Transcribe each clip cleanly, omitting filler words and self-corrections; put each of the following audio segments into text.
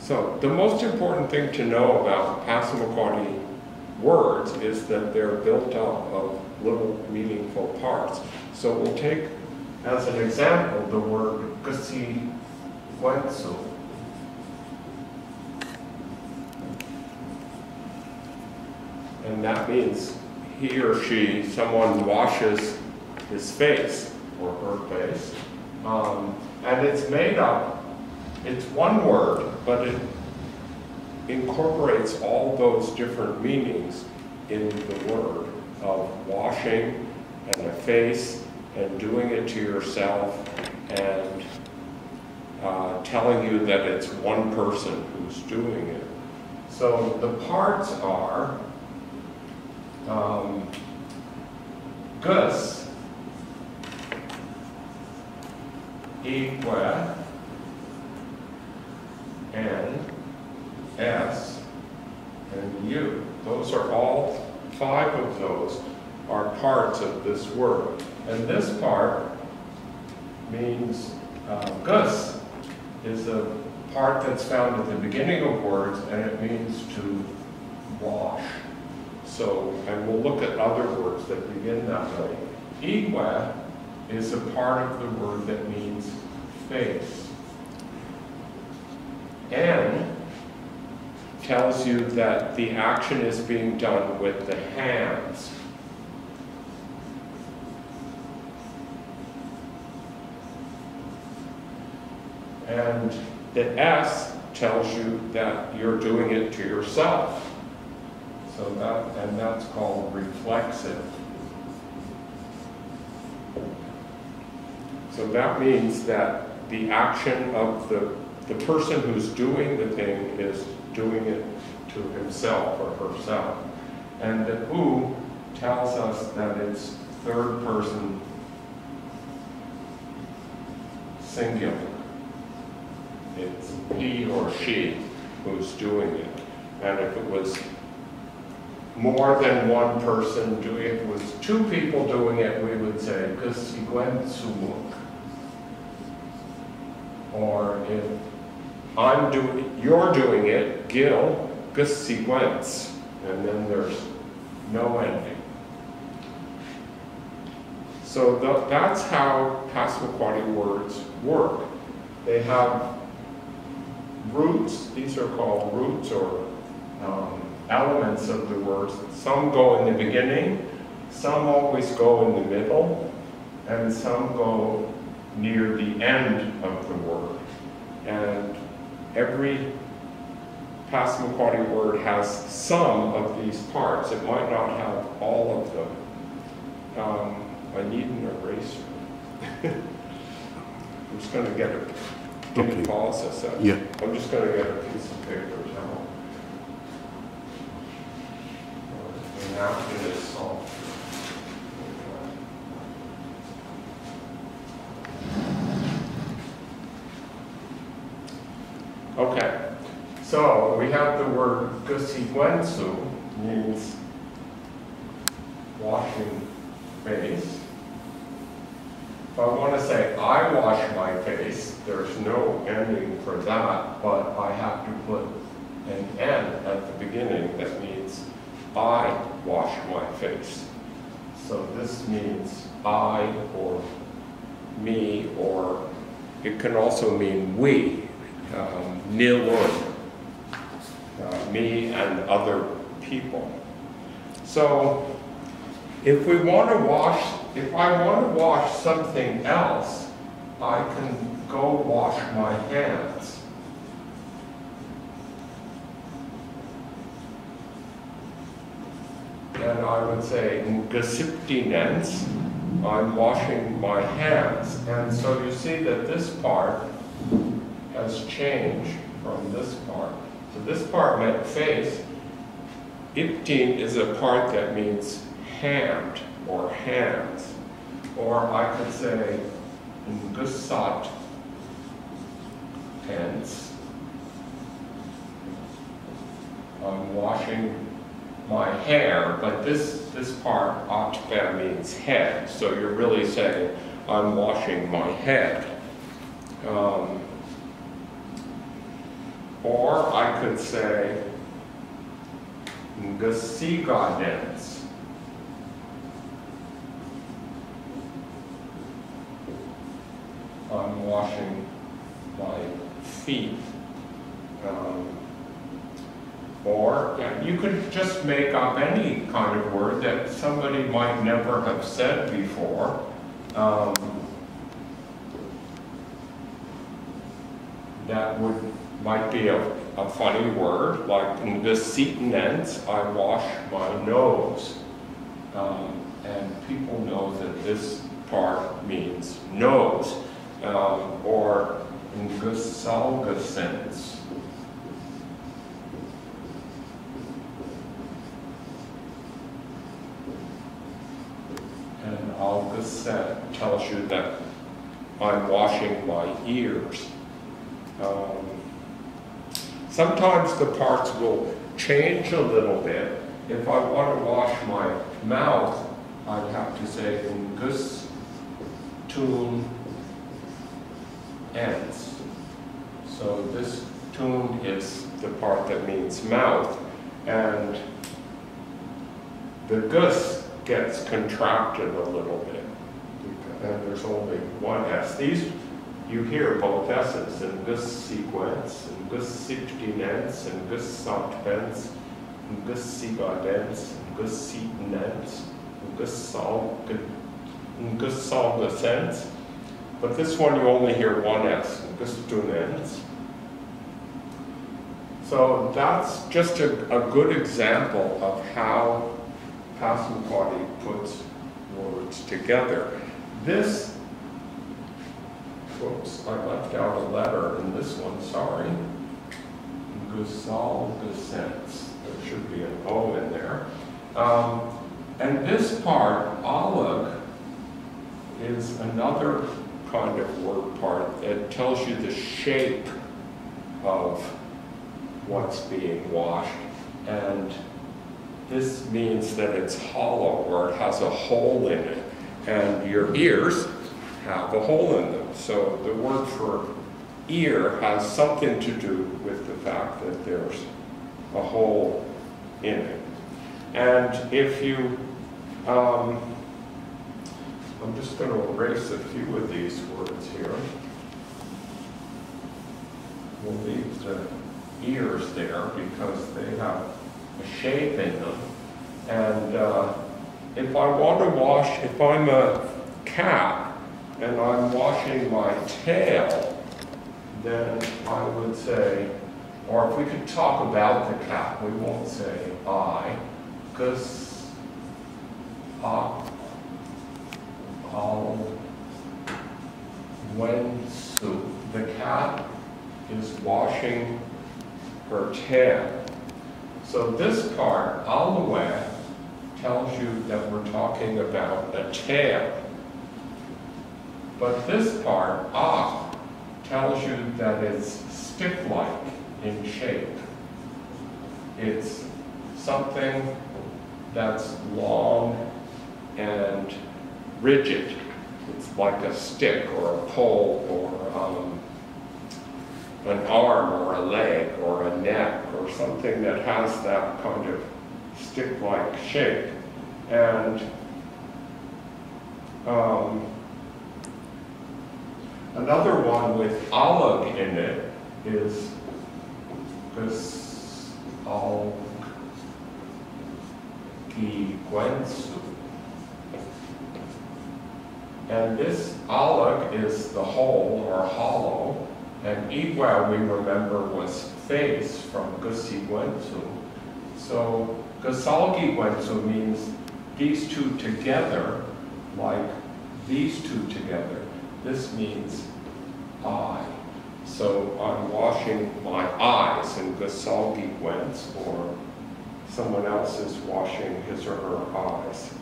So the most important thing to know about Passamaquoddy words is that they're built up of little meaningful parts. So we'll take as an example the word kasi guensu. And that means he or she, someone washes his face or her face. And it's made up, it's one word, but it incorporates all those different meanings in the word of washing and a face and doing it to yourself and telling you that it's one person who's doing it. So the parts are gus, ique, n, s, and u. Those are all 5 of those are parts of this word. And this part means gus is a part that's found at the beginning of words, and it means to wash. So, and we'll look at other words that begin that way. Ique is a part of the word that means face. N tells you that the action is being done with the hands. And the S tells you that you're doing it to yourself. So that's called reflexive. So that means that the action of the person who's doing the thing is doing it to himself or herself. And the U tells us that it's third person singular. It's he or she who's doing it. And if it was more than one person doing it, if it was 2 people doing it, we would say kasi guensumuk. Or if you're doing it, Gil, kasi guents. And then there's no ending. So that's how Passamaquoddy words work. They have roots. These are called roots or elements of the words. Some go in the beginning, some always go in the middle, and some go near the end of the word. And every Passamaquoddy word has some of these parts. It might not have all of them. I need an eraser. I'm just going to get a pause this up. Yeah. I'm just going to get a piece of paper now. And after this, okay. So we have the word gusiguensu, means washing face. If I want to say I wash my face, there's no ending for that, but I have to put an N at the beginning that means I wash my face. So this means I or me, or it can also mean we, nilun, me and other people. So if I want to wash something else, I can go wash my hands. And I would say, gesiptinens, I'm washing my hands. And so you see that this part has changed from this part. So this part meant face. Iptin is a part that means hand or hands. Or I could say, gusat, hands. I'm washing my hair, but this part, atbe, means head. So you're really saying, I'm washing my head. Or I could say ngasigadens. I'm washing my feet. Or you could just make up any kind of word that somebody might never have said before. That might be a funny word, like in the seatonens, I wash my nose. And people know that this part means nose. Or in gusalgasens. And algaset tells you that I'm washing my ears. Sometimes the parts will change a little bit. If I want to wash my mouth, I'd have to say gus tun ends. So this tun is the part that means mouth, and the gus gets contracted a little bit, and there's only one S. These, you hear both S's, and gus sequence, and gus sixtinens, and gus softpens, and gus sigadens, and gus seatonens, and gus salgasens. But this one you only hear one S, and gus tunens. So that's just a good example of how Passamaquoddy puts words together. This, whoops, I left out a letter in this one, sorry. Gusalgasens, there should be an O in there. And this part, olig, is another kind of word part that tells you the shape of what's being washed. And this means that it's hollow, or it has a hole in it. And your ears have a hole in them. So the word for ear has something to do with the fact that there's a hole in it. And if you, I'm just going to erase a few of these words here. We'll leave the ears there because they have a shape in them. And if I want to wash, if I'm a cat and I'm washing my tail, then I would say, or if we could talk about the cat, we won't say I, because the cat is washing her tail. So this part, alue, tells you that we're talking about a tail. But this part, tells you that it's stick-like in shape. It's something that's long and rigid. It's like a stick or a pole or an arm or a leg or a neck or something that has that kind of stick-like shape. And another one with olig in it is gusalgiguensu. And this olig is the hole or hollow, and igwa we remember was face from gusigwensu. So gusalgiguensu means these two together, like these two together. This means eye. So I'm washing my eyes in gusalgiguens, or someone else is washing his or her eyes.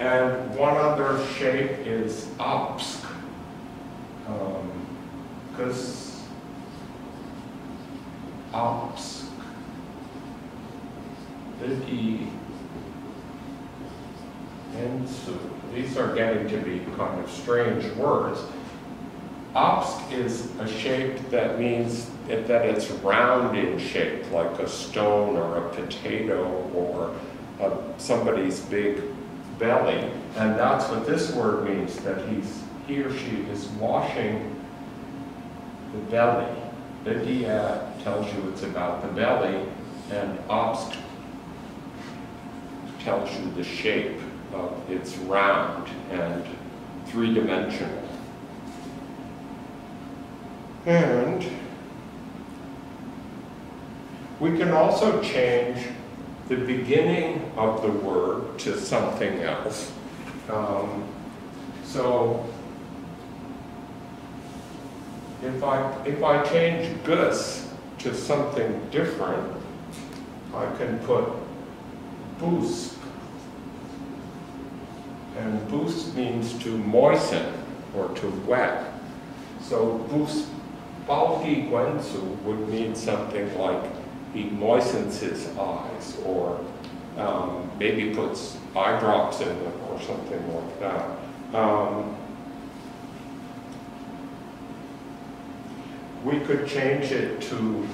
And one other shape is obsk. Obsk. These are getting to be kind of strange words. Obsk is a shape that means that it's round in shape, like a stone or a potato or somebody's big belly. And that's what this word means, that he or she is washing the belly. Vidya tells you it's about the belly, and obsk tells you the shape of it's round and three-dimensional. And we can also change the beginning of the word to something else. So if I change gus to something different, I can put boost. And boost means to moisten or to wet. So boost balgi guenzu would mean something like he moistens his eyes, or maybe puts eye drops in them or something like that. We could change it to,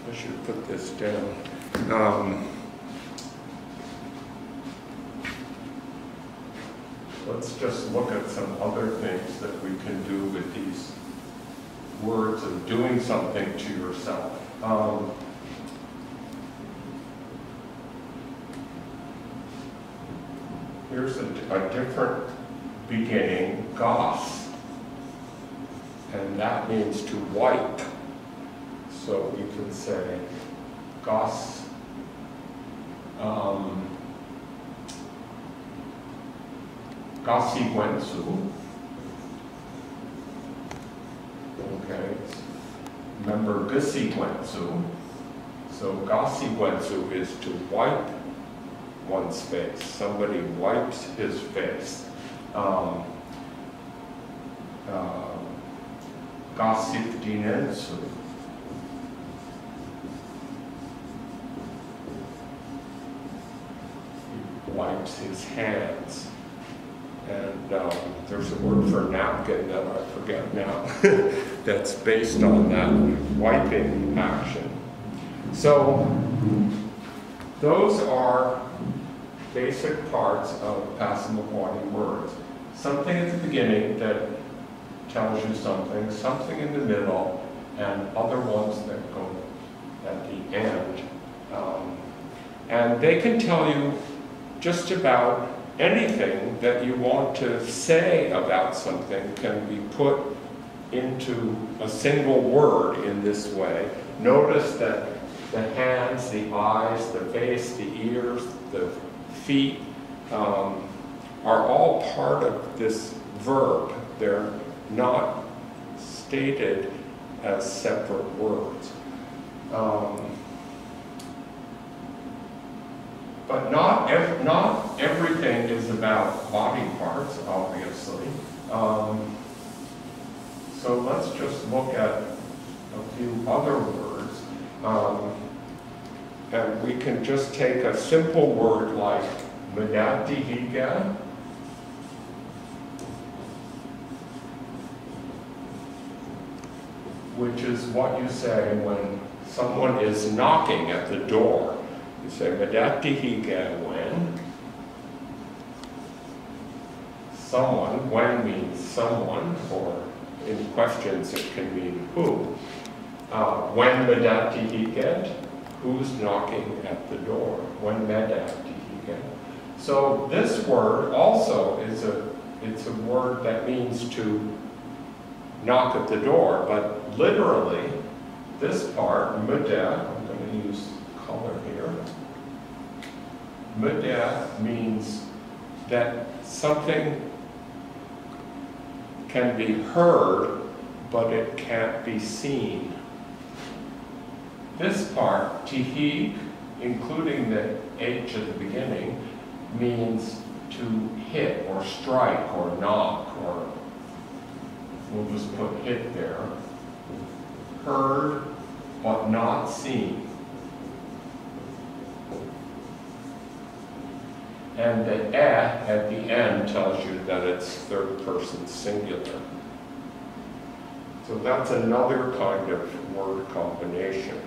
I should put this down. Let's just look at some other things that we can do with these words of doing something to yourself. Here's a different beginning, gos, and that means to wipe. So we can say gos, gasi guenzu. Okay, remember gusi guenzu. So gasi guenzu is to wipe one's face. Somebody wipes his face. Gasif dinensu. He wipes his hands. And there's a word for napkin that I forget now that's based on that wiping action. So those are basic parts of Passamaquoddy words. Something at the beginning that tells you something, something in the middle, and other ones that go at the end. And they can tell you just about anything that you want to say about something can be put into a single word in this way. Notice that the hands, the eyes, the face, the ears, the feet are all part of this verb. They're not stated as separate words. But not everything is about body parts, obviously. So let's just look at a few other words. And we can just take a simple word like medatihiga, which is what you say when someone is knocking at the door. You say, medatihiga when. Someone, when means someone, or in questions it can mean who. When medatihiga, who's knocking at the door? When medatihiga. So this word also is it's a word that means to knock at the door, but literally, this part, medah, I'm going to use color here. Medah means that something can be heard, but it can't be seen. This part, tihig, including the H at the beginning, means to hit or strike or knock, or we'll just put hit there. Heard, but not seen. And the at the end tells you that it's third person singular. So that's another kind of word combination.